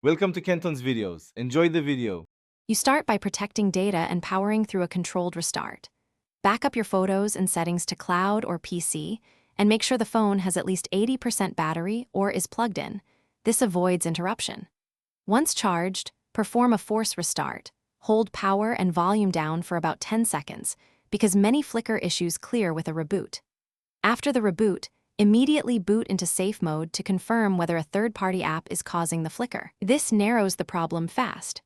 Welcome to Kenton's videos. Enjoy the video. You start by protecting data and powering through a controlled restart. Back up your photos and settings to cloud or PC, and make sure the phone has at least 80% battery or is plugged in. This avoids interruption. Once charged, perform a force restart. Hold power and volume down for about 10 seconds, because many flicker issues clear with a reboot. After the reboot, immediately boot into safe mode to confirm whether a third-party app is causing the flicker. This narrows the problem fast.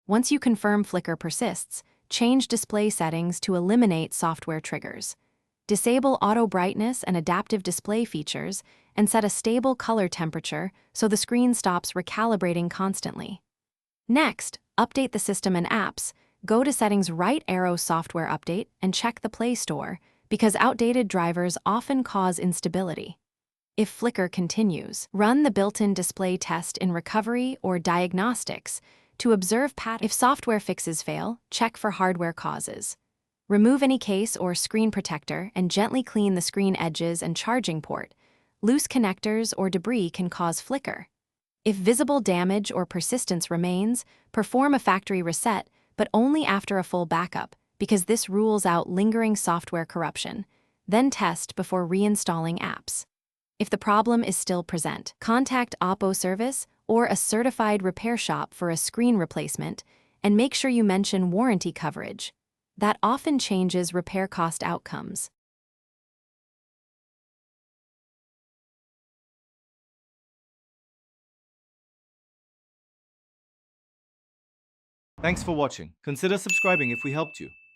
Once you confirm flicker persists, change display settings to eliminate software triggers. Disable auto brightness and adaptive display features, and set a stable color temperature so the screen stops recalibrating constantly. Next, update the system and apps. Go to Settings, right arrow Software Update, and check the Play Store, because outdated drivers often cause instability. If flicker continues, run the built-in display test in Recovery or Diagnostics to observe patterns. If software fixes fail, check for hardware causes. Remove any case or screen protector and gently clean the screen edges and charging port. Loose connectors or debris can cause flicker. If visible damage or persistence remains, perform a factory reset, but only after a full backup, because this rules out lingering software corruption. Then test before reinstalling apps. If the problem is still present, contact Oppo service or a certified repair shop for a screen replacement, and make sure you mention warranty coverage. That often changes repair cost outcomes. Thanks for watching. Consider subscribing if we helped you.